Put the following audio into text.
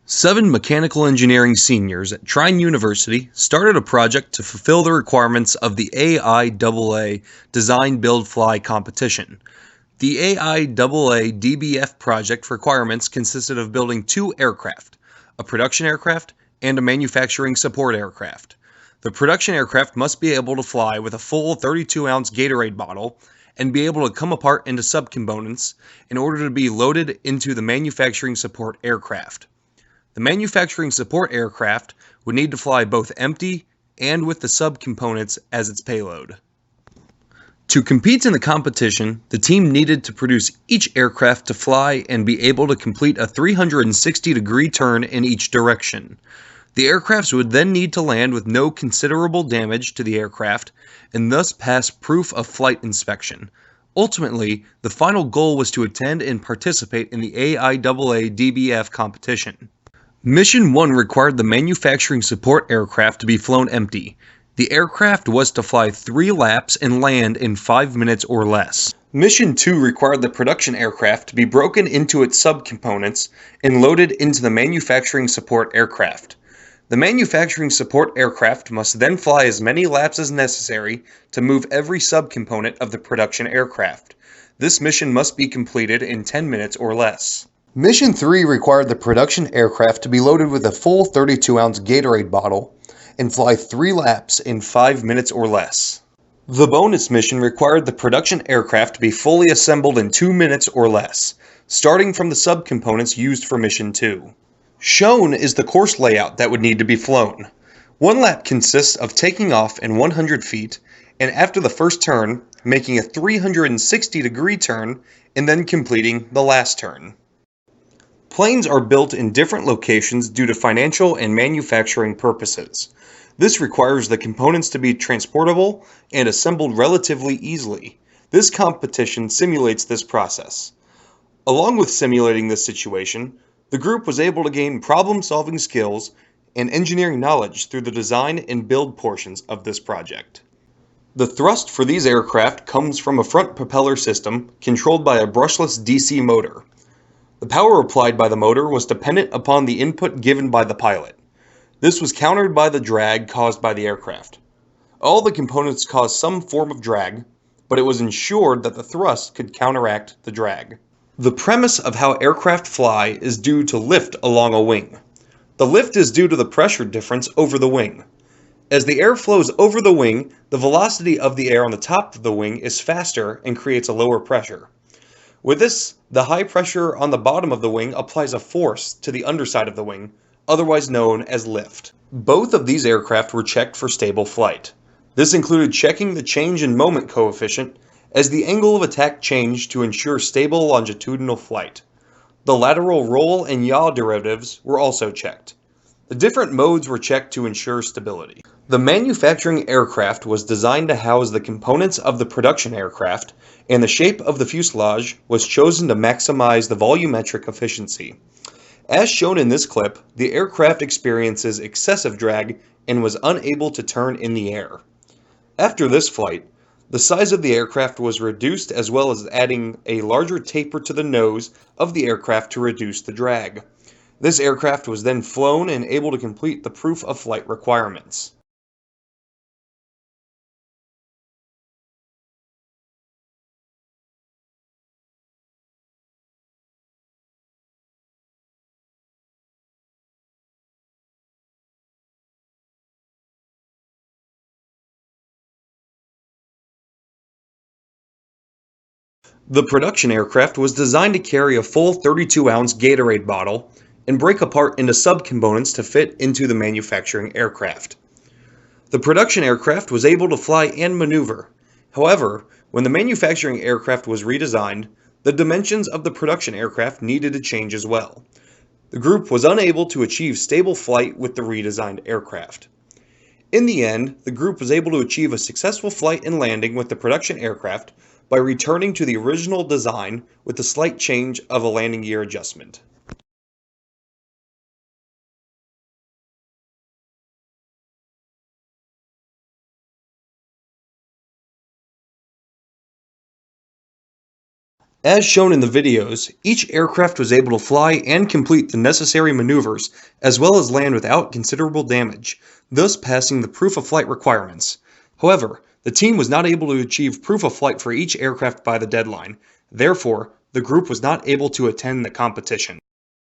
Seven mechanical engineering seniors at Trine University started a project to fulfill the requirements of the AIAA Design Build Fly competition. The AIAA DBF project requirements consisted of building two aircraft, a production aircraft and a manufacturing support aircraft. The production aircraft must be able to fly with a full 32-ounce Gatorade bottle and be able to come apart into subcomponents in order to be loaded into the manufacturing support aircraft. The manufacturing support aircraft would need to fly both empty and with the subcomponents as its payload. To compete in the competition, the team needed to produce each aircraft to fly and be able to complete a 360-degree turn in each direction. The aircrafts would then need to land with no considerable damage to the aircraft and thus pass proof of flight inspection. Ultimately, the final goal was to attend and participate in the AIAA DBF competition. Mission 1 required the manufacturing support aircraft to be flown empty. The aircraft was to fly 3 laps and land in 5 minutes or less. Mission 2 required the production aircraft to be broken into its subcomponents and loaded into the manufacturing support aircraft. The manufacturing support aircraft must then fly as many laps as necessary to move every subcomponent of the production aircraft. This mission must be completed in 10 minutes or less. Mission 3 required the production aircraft to be loaded with a full 32-ounce Gatorade bottle and fly 3 laps in 5 minutes or less. The bonus mission required the production aircraft to be fully assembled in 2 minutes or less, starting from the subcomponents used for Mission 2. Shown is the course layout that would need to be flown. One lap consists of taking off in 100 feet and after the first turn, making a 360-degree turn and then completing the last turn. Planes are built in different locations due to financial and manufacturing purposes. This requires the components to be transportable and assembled relatively easily. This competition simulates this process. Along with simulating this situation, the group was able to gain problem-solving skills and engineering knowledge through the design and build portions of this project. The thrust for these aircraft comes from a front propeller system controlled by a brushless DC motor. The power applied by the motor was dependent upon the input given by the pilot. This was countered by the drag caused by the aircraft. All the components caused some form of drag, but it was ensured that the thrust could counteract the drag. The premise of how aircraft fly is due to lift along a wing. The lift is due to the pressure difference over the wing. As the air flows over the wing, the velocity of the air on the top of the wing is faster and creates a lower pressure. With this, the high pressure on the bottom of the wing applies a force to the underside of the wing, otherwise known as lift. Both of these aircraft were checked for stable flight. This included checking the change in moment coefficient as the angle of attack changed to ensure stable longitudinal flight. The lateral roll and yaw derivatives were also checked. The different modes were checked to ensure stability. The manufacturing aircraft was designed to house the components of the production aircraft, and the shape of the fuselage was chosen to maximize the volumetric efficiency. As shown in this clip, the aircraft experiences excessive drag and was unable to turn in the air. After this flight, the size of the aircraft was reduced as well as adding a larger taper to the nose of the aircraft to reduce the drag. This aircraft was then flown and able to complete the proof of flight requirements. The production aircraft was designed to carry a full 32-ounce Gatorade bottle and break apart into subcomponents to fit into the manufacturing aircraft. The production aircraft was able to fly and maneuver. However, when the manufacturing aircraft was redesigned, the dimensions of the production aircraft needed to change as well. The group was unable to achieve stable flight with the redesigned aircraft. In the end, the group was able to achieve a successful flight and landing with the production aircraft by returning to the original design with a slight change of a landing gear adjustment. As shown in the videos, each aircraft was able to fly and complete the necessary maneuvers, as well as land without considerable damage, thus passing the proof of flight requirements. However, the team was not able to achieve proof of flight for each aircraft by the deadline. Therefore, the group was not able to attend the competition.